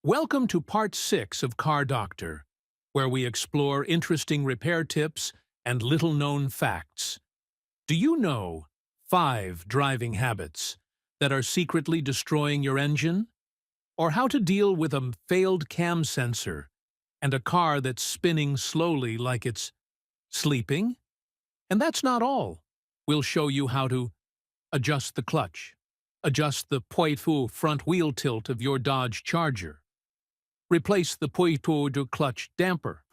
Welcome to Part 6 of Car Doctor, where we explore interesting repair tips and little-known facts. Do you know 5 driving habits that are secretly destroying your engine? Or how to deal with a failed cam sensor and a car that's spinning slowly like it's sleeping? And that's not all. We'll show you how to adjust the clutch, adjust the poitou front wheel tilt of your Dodge Charger, replace the poitou clutch damper,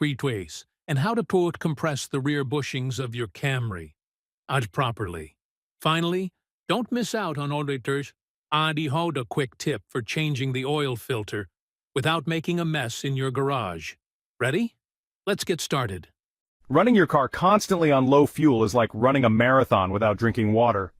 and how to compress the rear bushings of your Camry properly. Finally, don't miss out on auditors. Hold a quick tip for changing the oil filter without making a mess in your garage. Ready? Let's get started. Running your car constantly on low fuel is like running a marathon without drinking water.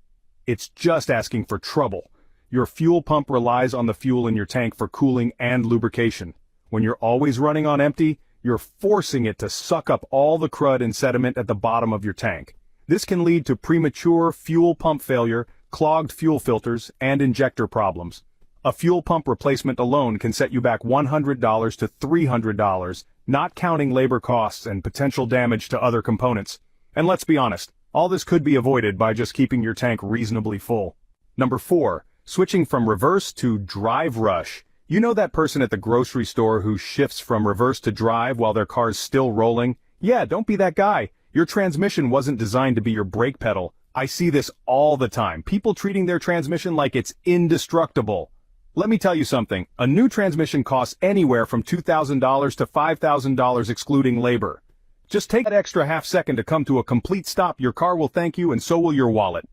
It's just asking for trouble. Your fuel pump relies on the fuel in your tank for cooling and lubrication. When you're always running on empty, you're forcing it to suck up all the crud and sediment at the bottom of your tank. This can lead to premature fuel pump failure, clogged fuel filters, and injector problems. A fuel pump replacement alone can set you back $100 to $300, not counting labor costs and potential damage to other components. And let's be honest, all this could be avoided by just keeping your tank reasonably full. Number 4. Switching from reverse to drive rush. You know that person at the grocery store who shifts from reverse to drive while their car's still rolling? Yeah, don't be that guy. Your transmission wasn't designed to be your brake pedal. I see this all the time. People treating their transmission like it's indestructible. Let me tell you something. A new transmission costs anywhere from $2,000 to $5,000 excluding labor. Just take that extra half second to come to a complete stop. Your car will thank you, and so will your wallet.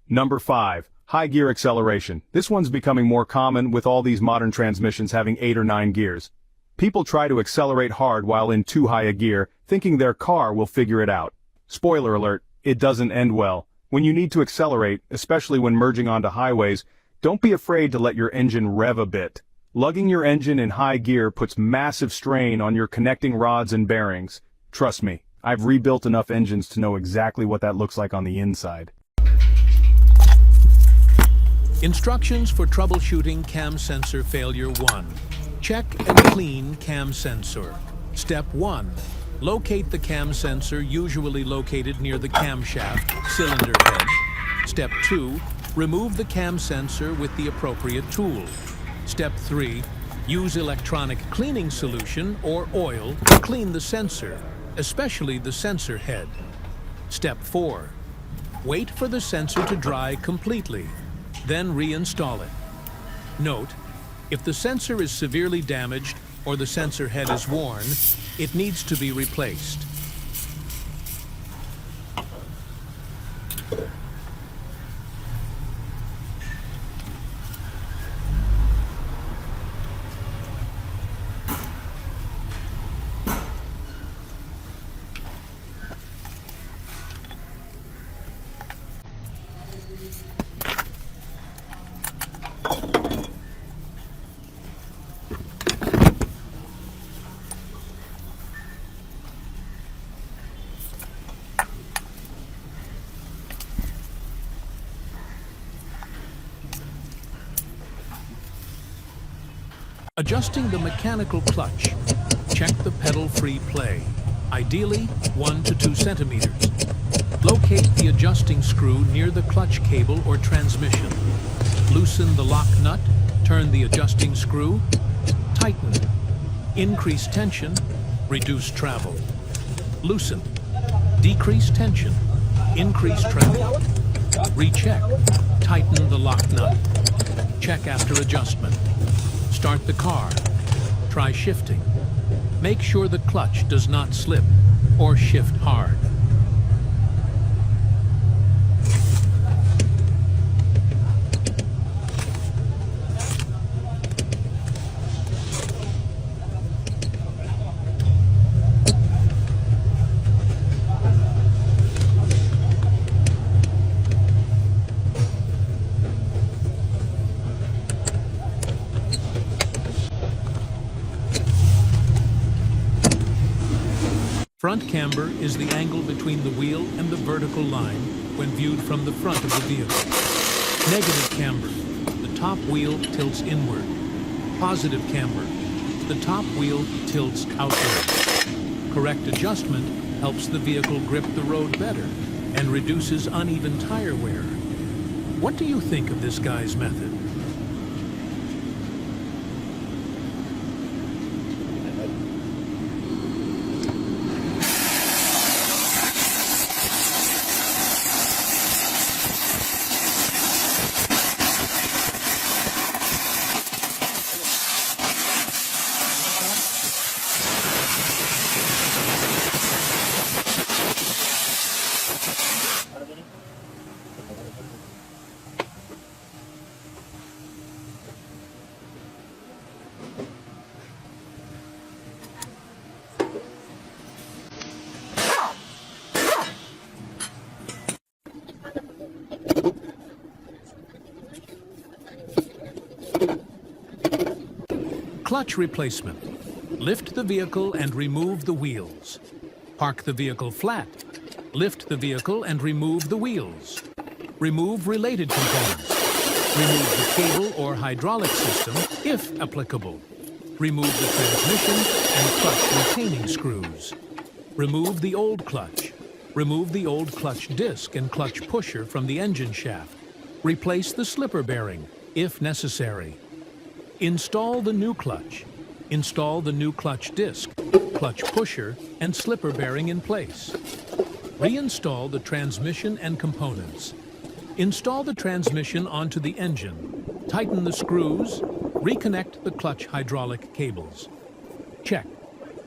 Number 5. High gear acceleration. This one's becoming more common with all these modern transmissions having 8 or 9 gears. People try to accelerate hard while in too high a gear, thinking their car will figure it out. Spoiler alert, it doesn't end well. When you need to accelerate, especially when merging onto highways, don't be afraid to let your engine rev a bit. Lugging your engine in high gear puts massive strain on your connecting rods and bearings. Trust me, I've rebuilt enough engines to know exactly what that looks like on the inside. Instructions for troubleshooting cam sensor failure 1. Check and clean cam sensor. Step 1. Locate the cam sensor, usually located near the camshaft cylinder head. Step 2. Remove the cam sensor with the appropriate tool. Step 3. Use electronic cleaning solution or oil to clean the sensor, especially the sensor head. Step 4. Wait for the sensor to dry completely, then reinstall it. Note, if the sensor is severely damaged or the sensor head is worn, it needs to be replaced. Adjusting the mechanical clutch. Check the pedal-free play, ideally 1 to 2 centimeters. Locate the adjusting screw near the clutch cable or transmission. Loosen the lock nut, turn the adjusting screw, tighten. Increase tension, reduce travel. Loosen, decrease tension, increase travel. Recheck, tighten the lock nut. Check after adjustment. Start the car. Try shifting. Make sure the clutch does not slip or shift hard. Front camber is the angle between the wheel and the vertical line when viewed from the front of the vehicle. Negative camber, the top wheel tilts inward. Positive camber, the top wheel tilts outward. Correct adjustment helps the vehicle grip the road better and reduces uneven tire wear. What do you think of this guy's method? Clutch replacement. Lift the vehicle and remove the wheels. Park the vehicle flat. Lift the vehicle and remove the wheels. Remove related components. Remove the cable or hydraulic system, if applicable. Remove the transmission and clutch retaining screws. Remove the old clutch. Remove the old clutch disc and clutch pusher from the engine shaft. Replace the slipper bearing, if necessary. Install the new clutch. Install the new clutch disc, clutch pusher, and slipper bearing in place. Reinstall the transmission and components. Install the transmission onto the engine. Tighten the screws. Reconnect the clutch hydraulic cables. Check.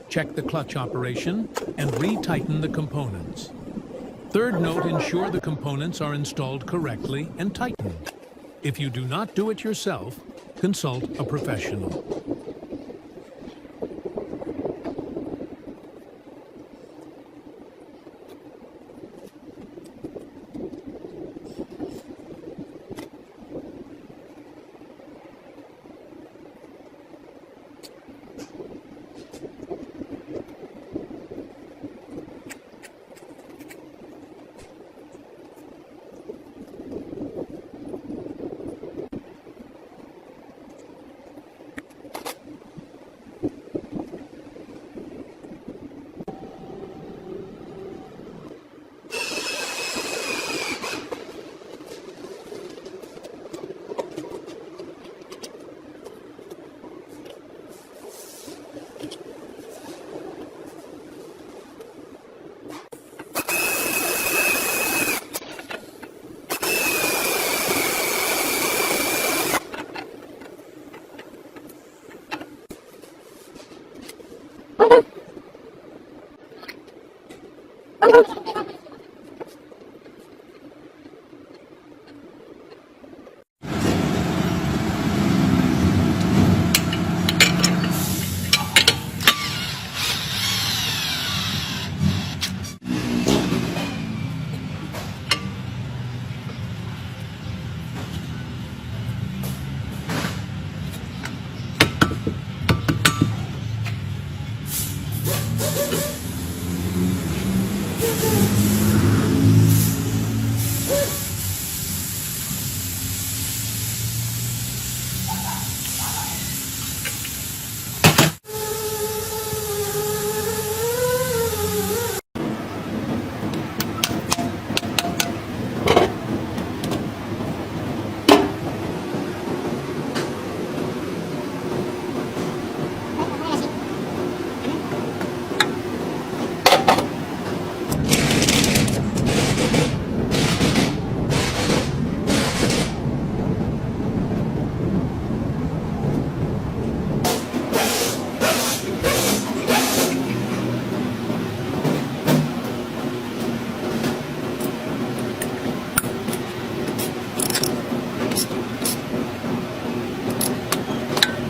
Check the clutch operation and retighten the components. Third note, ensure the components are installed correctly and tightened. If you do not do it yourself, consult a professional. Okay.